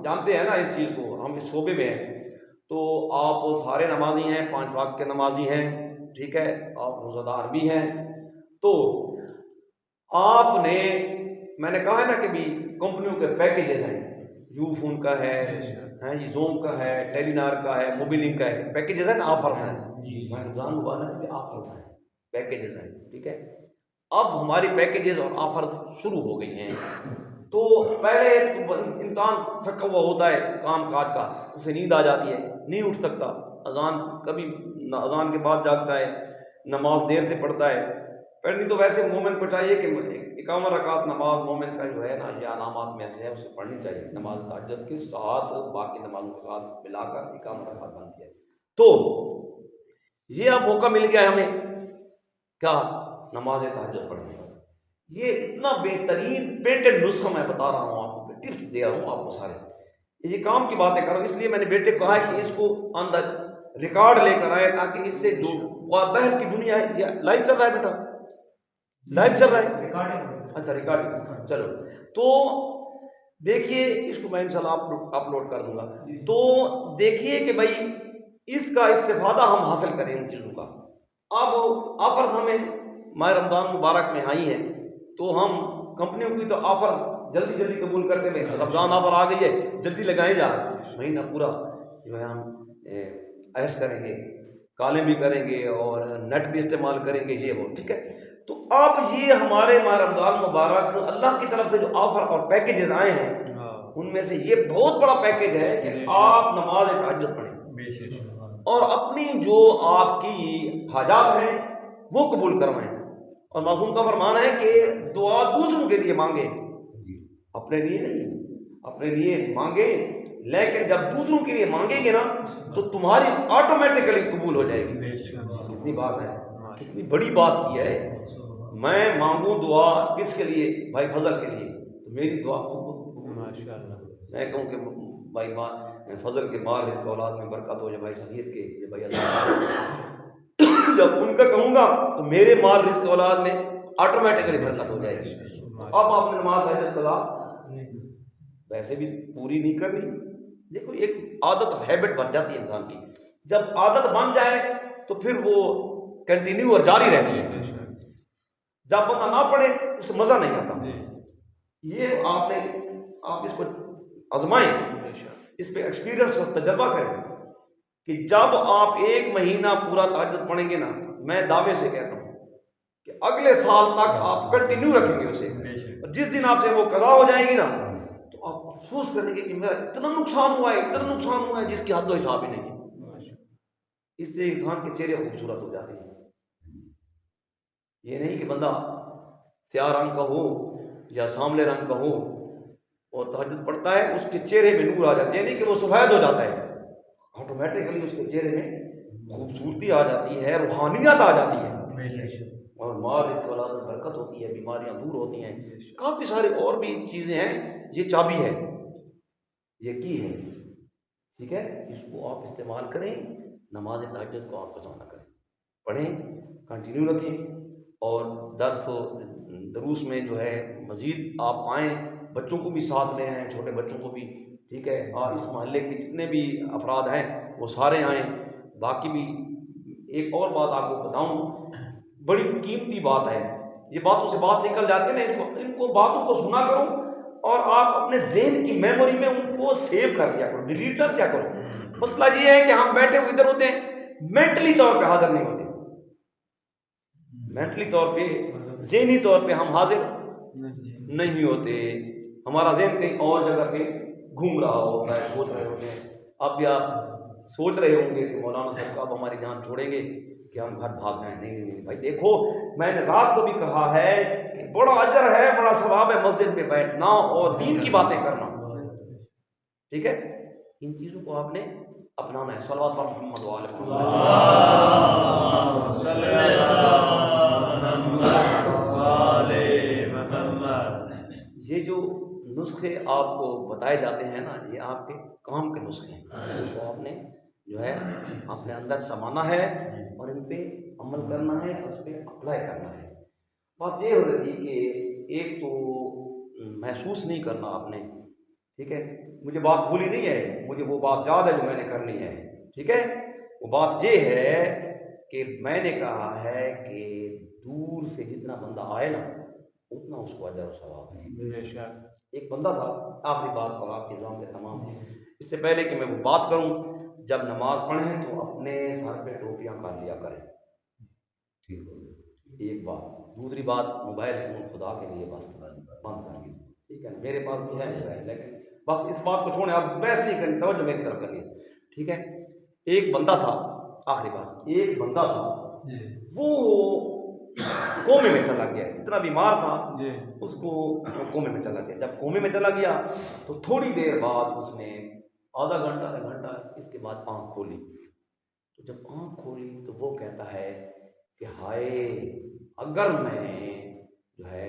جانتے ہیں نا اس چیز کو، ہم اس شعبے میں ہیں، تو آپ سارے نمازی ہیں، 5 وقت کے نمازی ہیں، ٹھیک ہے، آپ روزہ دار بھی ہیں، تو آپ نے، میں نے کہا ہے نا کہ بھی کمپنیوں کے پیکیجز ہیں، یو فون کا ہے، ہاں جی، زوم کا ہے، ٹیلی نار کا ہے، موبیلنگ کا ہے، پیکیجز ہیں نا، آفرز ہیں، رمضان مبارک کے آفرز ہیں، پیکیجز ہیں، ٹھیک ہے۔ اب ہماری پیکیجز اور آفرز شروع ہو گئی ہیں، تو پہلے تو انسان تھکا ہوا ہوتا ہے کام کاج کا، اسے نیند آ جاتی ہے، نہیں اٹھ سکتا، اذان کبھی اذان کے بعد جاگتا ہے، نماز دیر سے پڑھتا ہے، پہلے تو ویسے مومن کو چاہیے کہ 51 رکعت نماز مومن کا جو ہے نا یہ علامات میں سے ہے، اسے پڑھنی چاہیے، نماز تہجد کے ساتھ باقی نمازوں کے ساتھ ملا کر 51 رکعت بنتی ہے۔ تو یہ اب موقع مل گیا ہے ہمیں کیا، نماز تہجد پڑھنے کا، یہ اتنا بہترین پیٹنٹ نسخہ میں بتا رہا ہوں آپ کو، ٹپس دے رہا ہوں آپ کو سارے، یہ کام کی باتیں کر رہا ہوں، اس لیے میں نے بیٹے کو کہا ہے کہ اس کو اندر ریکارڈ لے کر آئے تاکہ اس سے جو باہر کی دنیا ہے، یہ لائیو چل رہا ہے بیٹا، لائیو چل رہا ہے، اچھا ریکارڈنگ، چلو تو دیکھیے اس کو میں انشاءاللہ اپلوڈ کر دوں گا، تو دیکھیے کہ بھائی اس کا استفادہ ہم حاصل کریں ان چیزوں کا۔ اب آفرز ہمیں ماہ رمضان مبارک میں آئی ہیں، تو ہم کمپنیوں کی تو آفر جلدی جلدی قبول کرتے ہوئے، رمضان آفر آ گئی ہے جلدی لگائیں جا، مہینہ پورا جو ہے ہم عیش کریں گے، کالیں بھی کریں گے اور نیٹ بھی استعمال کریں گے، یہ وہ، ٹھیک ہے۔ تو اب یہ ہمارے ماہ رمضان مبارک اللہ کی طرف سے جو آفر اور پیکیجز آئے ہیں، ان میں سے یہ بہت بڑا پیکیج ہے کہ آپ نماز تہجد پڑھیں اور اپنی جو آپ کی حاجات ہیں وہ قبول کروائیں، اور معصوم کا فرمان ہے کہ دعا دوسروں کے لیے مانگے، اپنے لیے نہیں، اپنے لیے مانگے، لیکن جب دوسروں کے لیے مانگیں گے نا تو تمہاری آٹومیٹکلی قبول ہو جائے گی۔ کتنی بات ہے، کتنی بڑی بات کی ہے، میں مانگوں دعا کس کے لیے؟ بھائی فضل کے لیے، تو میری دعا میں کہوں کہ بھائی فضل کے مال رزق اولاد میں برکت ہو جائے، بھائی سعید کے، یہ بھائی اللہ جب ان کا کہوں گا تو میرے مال رزق اولاد میں آٹومیٹکلی برکت ہو جائے گی۔ تو اب آپ نے نماز تہجد قضا ویسے بھی پوری نہیں کرنی، دیکھو ایک عادت ہیبٹ بن جاتی ہے انسان کی، جب عادت بن جائے تو پھر وہ کنٹینیو اور جاری رہتی ہے، جب بندہ نہ پڑھے اس سے مزہ نہیں آتا۔ یہ آپ اس کو آزمائیں، اس پہ ایکسپیرئنس اور تجربہ کریں کہ جب آپ 1 مہینہ پورا تہجد پڑھیں گے نا، میں دعوے سے کہتا ہوں کہ اگلے سال تک آپ کنٹینیو رکھیں گے اسے، اور جس دن آپ سے وہ قضا ہو جائیں گی نا تو آپ افسوس کریں گے کہ میرا اتنا نقصان ہوا ہے، اتنا نقصان ہوا ہے جس کی حد و حساب ہی نہیں ہے۔ اس سے انسان کے چہرے خوبصورت ہو جاتے ہیں، یہ نہیں کہ بندہ سیاہ رنگ کا ہو یا ساملے رنگ کا ہو اور تہجد پڑھتا ہے اس کے چہرے میں نور آ جاتا ہے، یعنی کہ وہ سفید ہو جاتا ہے، آٹومیٹکلی اس کے چہرے میں خوبصورتی آ جاتی ہے، روحانیت آ جاتی ہے، اور مال رزق اولاد میں برکت ہوتی ہے، بیماریاں دور ہوتی ہیں، کافی سارے اور بھی چیزیں ہیں، یہ چابی ہے، یہ کی ہے، ٹھیک ہے۔ اس کو آپ استعمال کریں، نماز تہجد کو آپ قضا نہ کریں، پڑھیں، کنٹینیو رکھیں، اور درس و دروس میں جو ہے مزید آپ آئیں، بچوں کو بھی ساتھ لے آئیں، چھوٹے بچوں کو بھی، ٹھیک ہے، اور اس محلے کے جتنے بھی افراد ہیں وہ سارے آئیں۔ باقی بھی ایک اور بات آپ کو بتاؤں، بڑی قیمتی بات ہے، یہ باتوں سے بات نکل جاتی ہے نا، ان کو باتوں کو سنا کرو اور آپ اپنے ذہن کی میموری میں ان کو سیو کر دیا کرو، ڈیلیٹ نہ کیا کرو۔ مسئلہ یہ ہے کہ ہم بیٹھے ہوئے ادھر ہوتے ہیں، مینٹلی طور پہ حاضر نہیں ہوتے، مینٹلی طور پہ، ذہنی طور پہ ہم حاضر نہیں ہوتے، ہمارا ذہن کہیں اور جگہ پہ گھوم رہا ہوتا ہے، سوچ رہے ہوتے ہیں۔ اب بھی آپ سوچ رہے ہوں گے کہ مولانا صاحب اب ہماری جان چھوڑیں گے کہ ہم گھر بھاگ جائیں، نہیں نہیں نہیں بھائی، دیکھو میں نے رات کو بھی کہا ہے کہ بڑا اجر ہے، بڑا ثواب ہے مسجد میں بیٹھنا اور دین کی باتیں کرنا، ٹھیک ہے، ان چیزوں کو آپ نے اپنانا ہے۔ صلوات پر محمد وآل محمد۔ یہ جو نسخے آپ کو بتائے جاتے ہیں نا، یہ آپ کے کام کے نسخے ہیں، تو آپ نے جو ہے اپنے اندر سمانا ہے اور ان پہ عمل کرنا ہے اور اس پہ اپلائی کرنا ہے۔ بات یہ ہو رہی تھی کہ ایک تو محسوس نہیں کرنا آپ نے ٹھیک ہے، مجھے بات بھولی نہیں ہے، مجھے وہ بات یاد ہے جو میں نے کرنی ہے، ٹھیک ہے۔ وہ بات یہ ہے کہ میں نے کہا ہے کہ دور سے جتنا بندہ آئے نا اتنا اس کو اجر و ثواب ہے۔ ایک بندہ تھا، آخری بات اور آپ کے نظام کے تمام، اس سے پہلے کہ میں وہ بات کروں، جب نماز پڑھیں تو اپنے سر پہ ٹوپیاں کر لیا کریں، ٹھیک ہے، ایک بات۔ دوسری بات، موبائل فون خدا کے لیے بس بند کر دی، ٹھیک ہے نا، میرے پاس بھی ہے موبائل، لیکن بس اس بات کو چھوڑیں، آپ بحث نہیں کریں، توجہ میری طرف کریے، ٹھیک ہے۔ ایک بندہ تھا، آخری بات، ایک بندہ تھا، وہ کومے میں چلا گیا، اتنا بیمار تھا اس کو کومے میں چلا گیا۔ جب کومے میں چلا گیا تو تھوڑی دیر بعد اس نے آدھا گھنٹہ اس کے بعد آنکھ کھولی، تو جب آنکھ کھولی تو وہ کہتا ہے کہ ہائے اگر میں جو ہے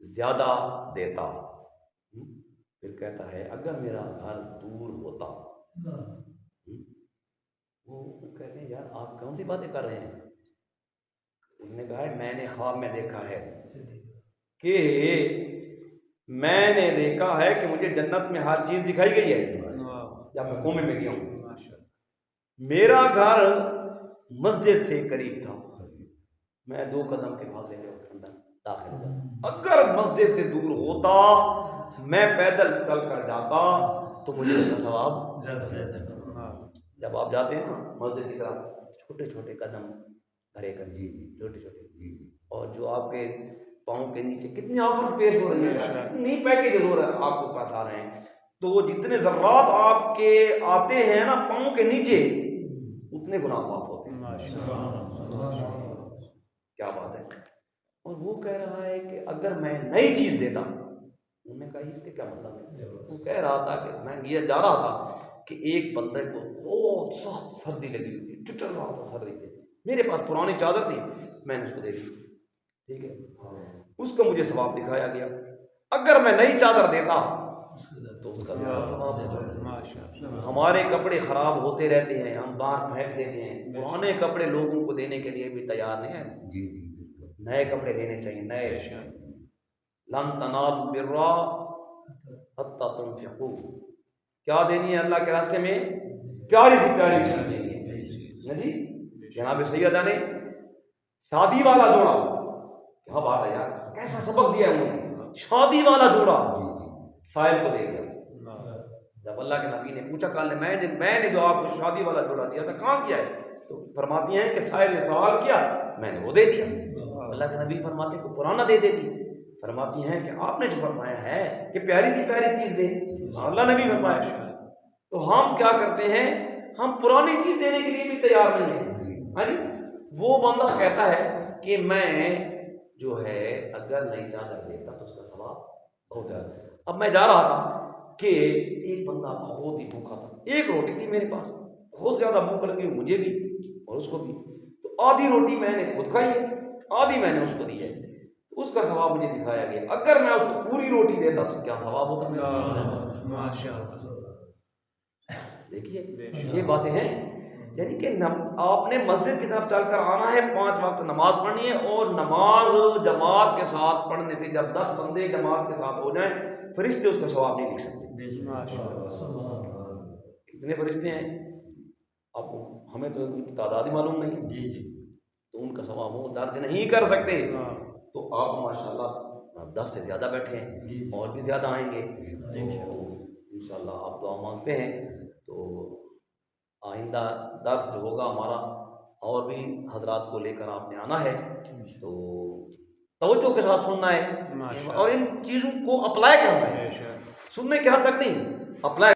زیادہ دیتا، پھر کہتا ہے اگر میرا گھر دور ہوتا، وہ کہتے ہیں یار آپ کون سی باتیں کر رہے ہیں؟ اس نے کہا ہے میں نے خواب میں دیکھا ہے کہ میں نے دیکھا ہے کہ مجھے جنت میں ہر چیز دکھائی گئی ہے جب میں کومے میں گیا ہوں، میرا گھر مسجد سے قریب تھا، میں 2 قدم کے فاصلے میں اس کے اندر داخل ہوا، اگر مسجد سے دور ہوتا میں پیدل چل کر جاتا تو مجھے اس کا ثواب زیادہ۔ جب آپ جاتے ہیں نا مسجد کی طرف، چھوٹے چھوٹے قدم بھرے کر، چھوٹے چھوٹے، اور جو آپ کے پاؤں کے نیچے کتنی آفرز پیش ہو رہی ہیں، کتنی پیکیج ہو رہا ہے آپ کو پاس آ رہے ہیں، تو جتنے ذرات آپ کے آتے ہیں نا پاؤں کے نیچے اتنے گناہ معاف ہوتے ہیں۔ کیا بات ہے۔ اور وہ کہہ رہا ہے کہ اگر میں نئی چیز دیتا، انہوں نے کہا اس کے کیا مطلب ہے؟ وہ کہہ رہا تھا کہ میں یہ جا رہا تھا کہ ایک بندے کو بہت سخت سردی لگی ہوئی تھی، ٹٹر رہا تھا سردی سے، میرے پاس پرانی چادر تھی، میں نے اس کو دے دی، ٹھیک ہے، اس کو مجھے ثواب دکھایا گیا، اگر میں نئی چادر دیتا تو اس کا ثواب ہوتا۔ ہمارے کپڑے خراب ہوتے رہتے ہیں، ہم باہر پھینک دیتے ہیں، پرانے کپڑے لوگوں کو دینے کے لیے بھی تیار نہیں ہیں، نئے کپڑے دینے چاہیے، نئے۔ لن تنالوا البر حتى تنفقوا، کیا دینی ہے اللہ کے راستے میں؟ پیاری سی پیاری چیز دینی ہے جی۔ جناب سیدہ نے شادی والا جوڑا، کیا بات ہے یار، کیسا سبق دیا انہوں نے، شادی والا جوڑا سائل کو دے دیا۔ جب اللہ کے نبی نے پوچھا کہا میں نے جو آپ کو شادی والا جوڑا دیا تھا کہاں کیا ہے، تو فرماتی ہیں کہ سائل نے سوال کیا، میں نے وہ دے دیا۔ اللہ کے نبی فرماتے ہیں کہ پرانا دے دیتی، فرماتی ہیں کہ آپ نے جو فرمایا ہے کہ پیاری سی پیاری چیز دے، اللہ نے بھی فرمایا، تو ہم کیا کرتے ہیں، ہم پرانی چیز دینے کے لیے بھی تیار نہیں ہیں۔ ہاں جی، وہ بندہ کہتا ہے کہ میں جو ہے اگر نئی چادر دیتا تو اس کا ثواب بہت زیادہ۔ اب میں جا رہا تھا کہ ایک بندہ بہت ہی بھوکا تھا، ایک روٹی تھی میرے پاس، بہت زیادہ بھوک لگی مجھے بھی اور اس کو بھی، تو آدھی روٹی میں نے خود کھائی ہے، آدھی میں نے اس کو دی ہے، اس کا ثواب مجھے دکھایا گیا، اگر میں اس کو پوری روٹی دیتا تو کیا ثواب ہوتا میرا؟ دیکھیے یہ باتیں ہیں، یعنی کہ آپ نے مسجد کی طرف چل کر آنا ہے، 5 وقت نماز پڑھنی ہے، اور نماز جماعت کے ساتھ پڑھنے سے جب 10 بندے جماعت کے ساتھ ہو جائیں فرشتے اس کا ثواب نہیں لکھ سکتے۔ کتنے فرشتے ہیں اب ہمیں تو ان کی تعداد ہی معلوم نہیں، تو ان کا ثواب وہ درج نہیں کر سکتے، تو آپ ماشاءاللہ 10 سے زیادہ بیٹھے ہیں اور بھی زیادہ آئیں گے، تو انشاءاللہ آپ دعا مانگتے ہیں، تو آئندہ درس جو ہوگا ہمارا اور بھی حضرات کو لے کر آپ نے آنا ہے، تو توجہ کے ساتھ سننا ہے اور ان چیزوں کو اپلائی کرنا ہے، سننے کے حد تک نہیں، اپلائی